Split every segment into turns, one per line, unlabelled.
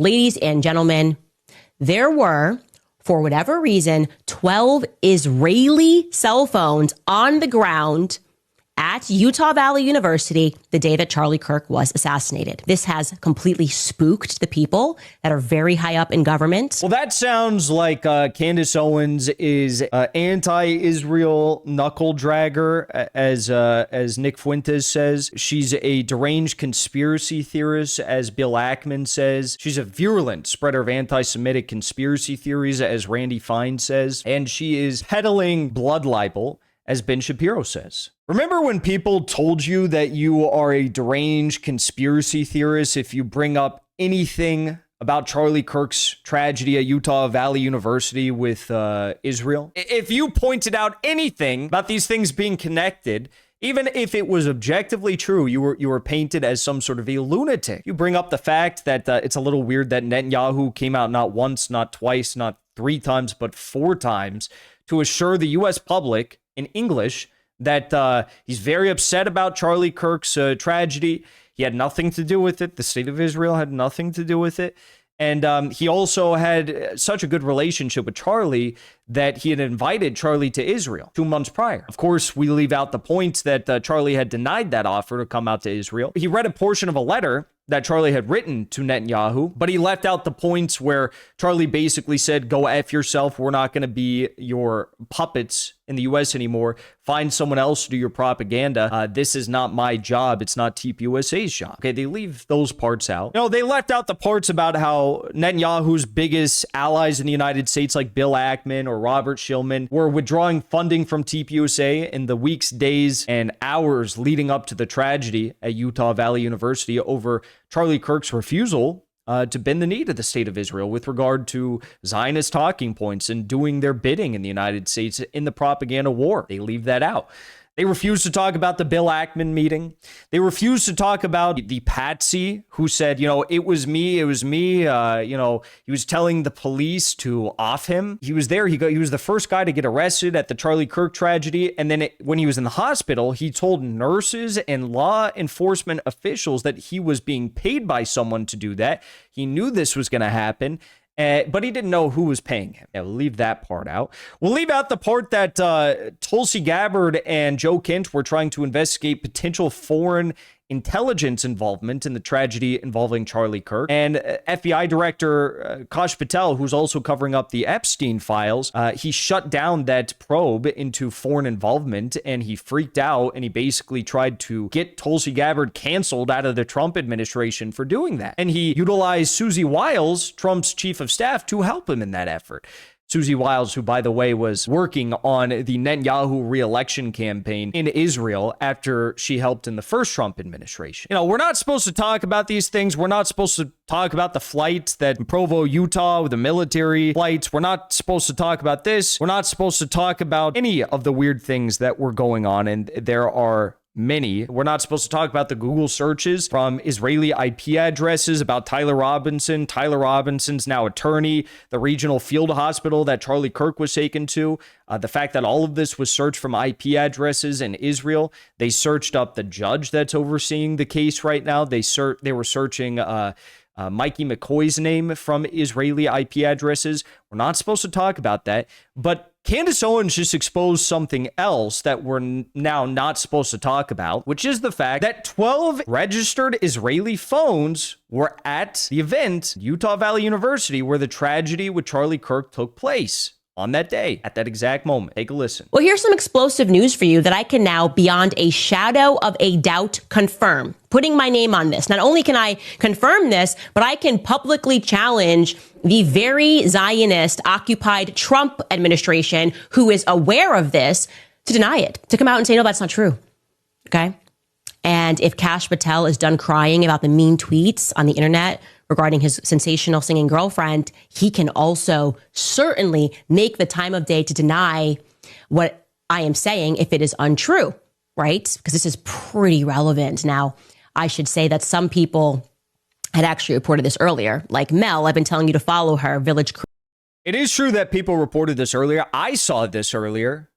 Ladies and gentlemen, there were, for whatever reason, 12 Israeli cell phones on the ground at Utah Valley University the day that Charlie Kirk was assassinated. This has completely spooked the people that are very high up in government.
Well, that sounds like Candace Owens is anti-Israel knuckle dragger, as Nick Fuentes says. She's a deranged conspiracy theorist, as Bill Ackman says. She's a virulent spreader of anti-Semitic conspiracy theories, as Randy Fine says. And she is peddling blood libel, as Ben Shapiro says. Remember when people told you that you are a deranged conspiracy theorist if you bring up anything about Charlie Kirk's tragedy at Utah Valley University with Israel? If you pointed out anything about these things being connected, even if it was objectively true, you were painted as some sort of a lunatic. You bring up the fact that it's a little weird that Netanyahu came out not once, not twice, not 3 times, but 4 times to assure the U.S. public in English that he's very upset about Charlie Kirk's tragedy. He had nothing to do with it. The state of Israel had nothing to do with it. And he also had such a good relationship with Charlie that he had invited Charlie to Israel 2 months prior. Of course, we leave out the points that Charlie had denied that offer to come out to Israel. He read a portion of a letter that Charlie had written to Netanyahu, but he left out the points where Charlie basically said, go F yourself. We're not going to be your puppets in the U.S. anymore. Find someone else to do your propaganda. This is not my job. It's not TPUSA's job. Okay, they leave those parts out. No, they left out the parts about how Netanyahu's biggest allies in the United States, like Bill Ackman or Robert Shillman, were withdrawing funding from TPUSA in the weeks, days, and hours leading up to the tragedy at Utah Valley University over Charlie Kirk's refusal to bend the knee to the state of Israel with regard to Zionist talking points and doing their bidding in the United States in the propaganda war. They leave that out. They refuse to talk about the Bill Ackman meeting. They refuse to talk about the patsy who said, it was me. He was telling the police to off him. He was there. He was the first guy to get arrested at the Charlie Kirk tragedy. And then when he was in the hospital, he told nurses and law enforcement officials that he was being paid by someone to do that. He knew this was going to happen. But he didn't know who was paying him. Yeah, we'll leave that part out. We'll leave out the part that Tulsi Gabbard and Joe Kent were trying to investigate potential foreign intelligence involvement in the tragedy involving Charlie Kirk. And FBI Director Kash Patel, who's also covering up the Epstein files, he shut down that probe into foreign involvement, and he freaked out, and he basically tried to get Tulsi Gabbard canceled out of the Trump administration for doing that. And he utilized Susie Wiles, Trump's chief of staff, to help him in that effort. Susie Wiles, who, by the way, was working on the Netanyahu re-election campaign in Israel after she helped in the first Trump administration. We're not supposed to talk about these things. We're not supposed to talk about the flights that in Provo, Utah, with the military flights. We're not supposed to talk about this. We're not supposed to talk about any of the weird things that were going on, and there are many. We're not supposed to talk about the Google searches from Israeli IP addresses about Tyler Robinson. Tyler Robinson's now attorney, the regional field hospital that Charlie Kirk was taken to. The fact that all of this was searched from IP addresses in Israel. They searched up the judge that's overseeing the case right now. They were searching Mikey McCoy's name from Israeli IP addresses. We're not supposed to talk about that, but Candace Owens just exposed something else that we're now not supposed to talk about, which is the fact that 12 registered Israeli phones were at the event, Utah Valley University, where the tragedy with Charlie Kirk took place on that day, at that exact moment. Take a listen.
Well, here's some explosive news for you that I can now, beyond a shadow of a doubt, confirm. Putting my name on this. Not only can I confirm this, but I can publicly challenge the very Zionist occupied Trump administration, who is aware of this, to deny it, to come out and say, no, that's not true. Okay. And if Kash Patel is done crying about the mean tweets on the internet regarding his sensational singing girlfriend, he can also certainly make the time of day to deny what I am saying if it is untrue, right? Because this is pretty relevant. Now, I should say that some people had actually reported this earlier, like Mel. I've been telling you to follow her, Village.
It is true that people reported this earlier. I saw this earlier,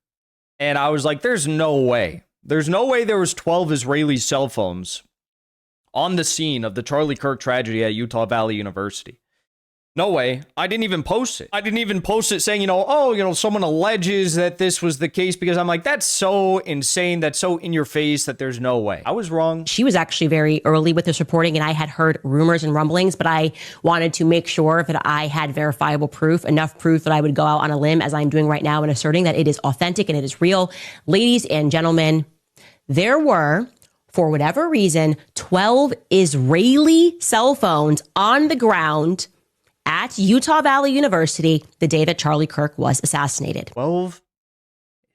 and I was like, there's no way. There's no way there was 12 Israeli cell phones on the scene of the Charlie Kirk tragedy at Utah Valley University. No way. I didn't even post it. I didn't even post it saying, someone alleges that this was the case, because I'm like, that's so insane. That's so in your face that there's no way. I was wrong.
She was actually very early with this reporting, and I had heard rumors and rumblings, but I wanted to make sure that I had verifiable proof, enough proof that I would go out on a limb, as I'm doing right now, and asserting that it is authentic and it is real. Ladies and gentlemen, there were, for whatever reason, 12 Israeli cell phones on the ground at Utah Valley University the day that Charlie Kirk was assassinated.
12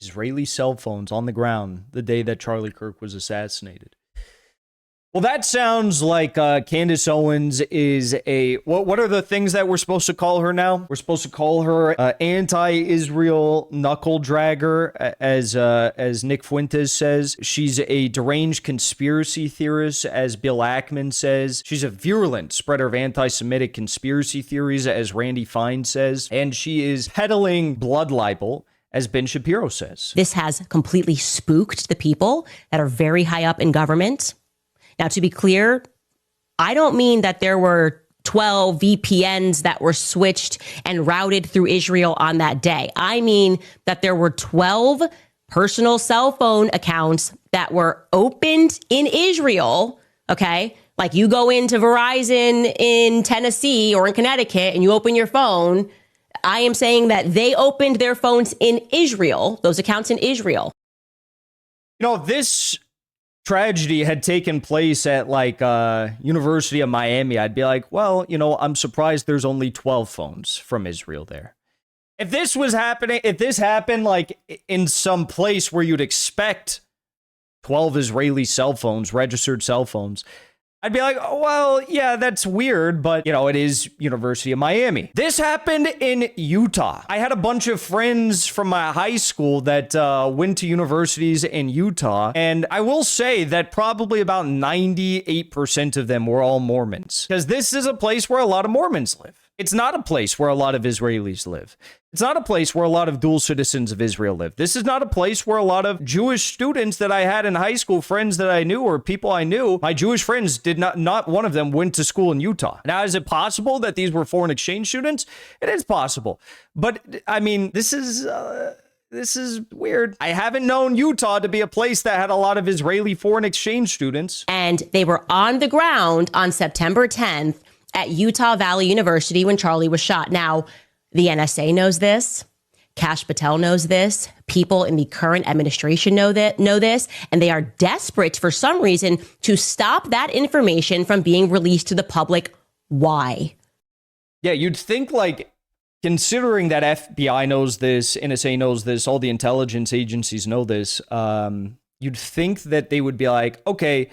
Israeli cell phones on the ground the day that Charlie Kirk was assassinated. Well, that sounds like Candace Owens is what are the things that we're supposed to call her now? We're supposed to call her anti-Israel knuckle dragger, as Nick Fuentes says. She's a deranged conspiracy theorist, as Bill Ackman says. She's a virulent spreader of anti-Semitic conspiracy theories, as Randy Fine says. And she is peddling blood libel, as Ben Shapiro says.
This has completely spooked the people that are very high up in government. Now, to be clear, I don't mean that there were 12 VPNs that were switched and routed through Israel on that day. I mean that there were 12 personal cell phone accounts that were opened in Israel, okay? Like you go into Verizon in Tennessee or in Connecticut and you open your phone. I am saying that they opened their phones in Israel, those accounts in Israel.
This tragedy had taken place at University of Miami, I'd be like, well, I'm surprised there's only 12 phones from Israel there. If this happened like in some place where you'd expect 12 Israeli cell phones, registered cell phones, I'd be like, oh, well, yeah, that's weird, but, it is University of Miami. This happened in Utah. I had a bunch of friends from my high school that went to universities in Utah, and I will say that probably about 98% of them were all Mormons, because this is a place where a lot of Mormons live. It's not a place where a lot of Israelis live. It's not a place where a lot of dual citizens of Israel live. This is not a place where a lot of Jewish students that I had in high school, friends that I knew or people I knew, my Jewish friends did not one of them went to school in Utah. Now, is it possible that these were foreign exchange students? It is possible. But I mean, this is weird. I haven't known Utah to be a place that had a lot of Israeli foreign exchange students.
And they were on the ground on September 10th at Utah Valley University when Charlie was shot. Now, the NSA knows this. Kash Patel knows this. People in the current administration know this, and they are desperate for some reason to stop that information from being released to the public. Why?
Yeah, you'd think, considering that FBI knows this, NSA knows this, all the intelligence agencies know this, you'd think that they would be like, okay,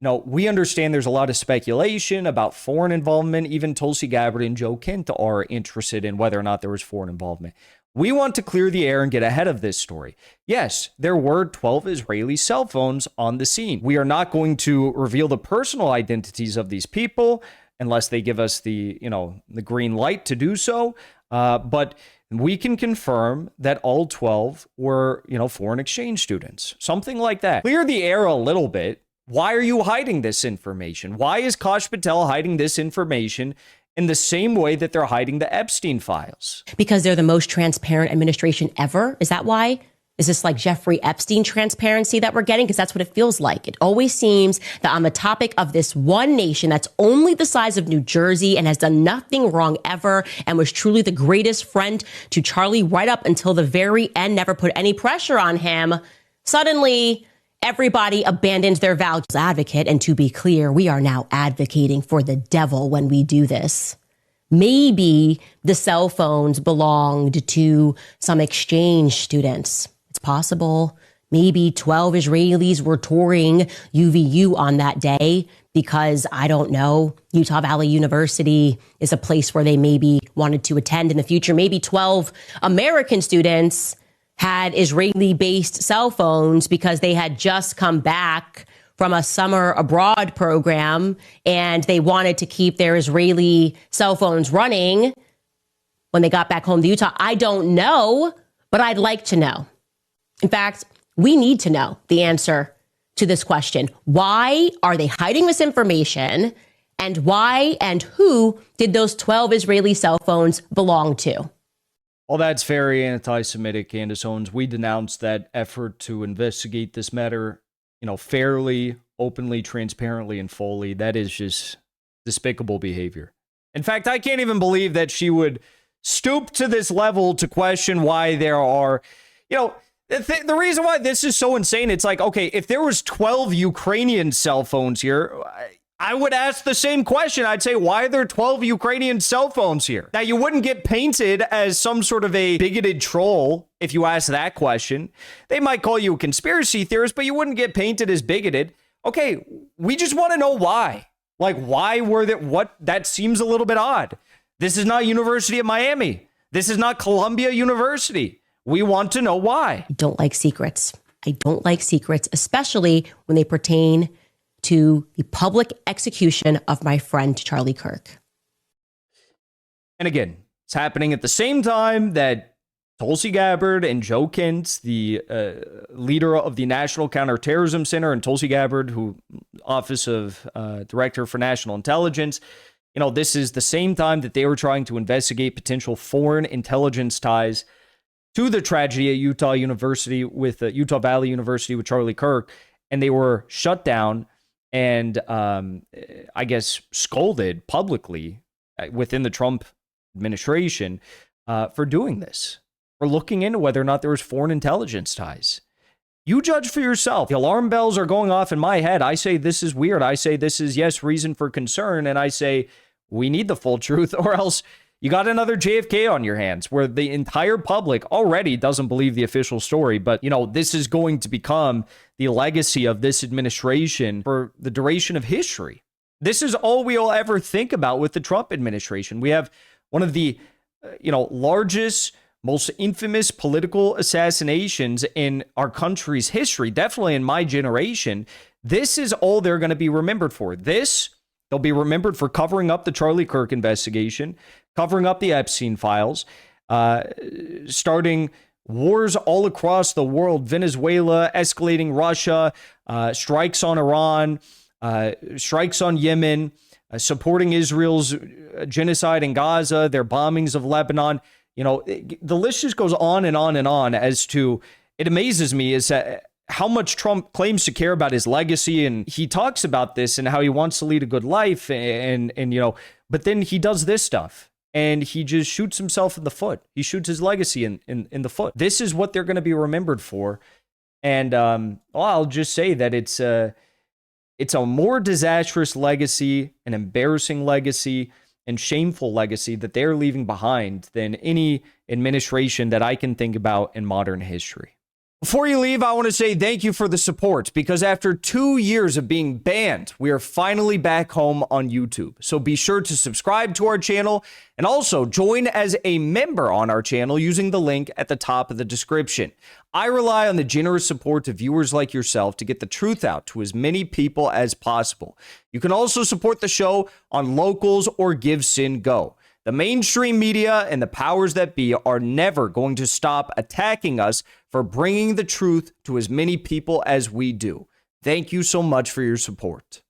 no, we understand there's a lot of speculation about foreign involvement. Even Tulsi Gabbard and Joe Kent are interested in whether or not there was foreign involvement. We want to clear the air and get ahead of this story. Yes, there were 12 Israeli cell phones on the scene. We are not going to reveal the personal identities of these people unless they give us the green light to do so. But we can confirm that all 12 were, foreign exchange students, something like that. Clear the air a little bit. Why are you hiding this information? Why is Kash Patel hiding this information in the same way that they're hiding the Epstein files?
Because they're the most transparent administration ever? Is that why? Is this like Jeffrey Epstein transparency that we're getting? Because that's what it feels like. It always seems that on the topic of this one nation that's only the size of New Jersey and has done nothing wrong ever and was truly the greatest friend to Charlie right up until the very end, never put any pressure on him, suddenly everybody abandons their vows as advocate. And to be clear, we are now advocating for the devil when we do this. Maybe the cell phones belonged to some exchange students. It's possible. Maybe 12 Israelis were touring UVU on that day because, I don't know, Utah Valley University is a place where they maybe wanted to attend in the future. Maybe 12 American students had Israeli-based cell phones because they had just come back from a summer abroad program and they wanted to keep their Israeli cell phones running when they got back home to Utah. I don't know, but I'd like to know. In fact, we need to know the answer to this question. Why are they hiding this information? And why and who did those 12 Israeli cell phones belong to?
Well, that's very anti-Semitic, Candace Owens. We denounced that effort to investigate this matter, fairly, openly, transparently, and fully. That is just despicable behavior. In fact, I can't even believe that she would stoop to this level to question why there are, the reason why this is so insane. It's like, okay, if there was 12 Ukrainian cell phones here, I would ask the same question. I'd say, why are there 12 Ukrainian cell phones here? Now, you wouldn't get painted as some sort of a bigoted troll if you ask that question. They might call you a conspiracy theorist, but you wouldn't get painted as bigoted. Okay, we just want to know why. Like, why were that? What? That seems a little bit odd. This is not University of Miami. This is not Columbia University. We want to know why.
I don't like secrets. I don't like secrets, especially when they pertain to the public execution of my friend Charlie Kirk.
And again, it's happening at the same time that Tulsi Gabbard and Joe Kent, the leader of the National Counterterrorism Center, and Tulsi Gabbard, who Office of Director for National Intelligence, this is the same time that they were trying to investigate potential foreign intelligence ties to the tragedy at Utah University with Utah Valley University with Charlie Kirk, and they were shut down and I guess scolded publicly within the Trump administration for doing this, for looking into whether or not there was foreign intelligence ties. You judge for yourself. The alarm bells are going off in my head. I say this is weird. I say this is, yes, reason for concern. And I say we need the full truth, or else you got another JFK on your hands where the entire public already doesn't believe the official story. But, this is going to become the legacy of this administration for the duration of history. This is all we'll ever think about with the Trump administration. We have one of the, largest, most infamous political assassinations in our country's history, definitely in my generation. This is all they're going to be remembered for. They'll be remembered for covering up the Charlie Kirk investigation, covering up the Epstein files, starting wars all across the world, Venezuela, escalating Russia, strikes on Iran, strikes on Yemen, supporting Israel's genocide in Gaza, their bombings of Lebanon. The list just goes on and on and on as to, it amazes me is how much Trump claims to care about his legacy. And he talks about this and how he wants to lead a good life and but then he does this stuff. And he just shoots himself in the foot. He shoots his legacy in the foot. This is what they're going to be remembered for. And I'll just say that it's a more disastrous legacy, an embarrassing legacy, and shameful legacy that they're leaving behind than any administration that I can think about in modern history. Before you leave, I want to say thank you for the support, because after 2 years of being banned, we are finally back home on YouTube. So be sure to subscribe to our channel and also join as a member on our channel using the link at the top of the description. I rely on the generous support of viewers like yourself to get the truth out to as many people as possible. You can also support the show on Locals or Give Sin Go. The mainstream media and the powers that be are never going to stop attacking us for bringing the truth to as many people as we do. Thank you so much for your support.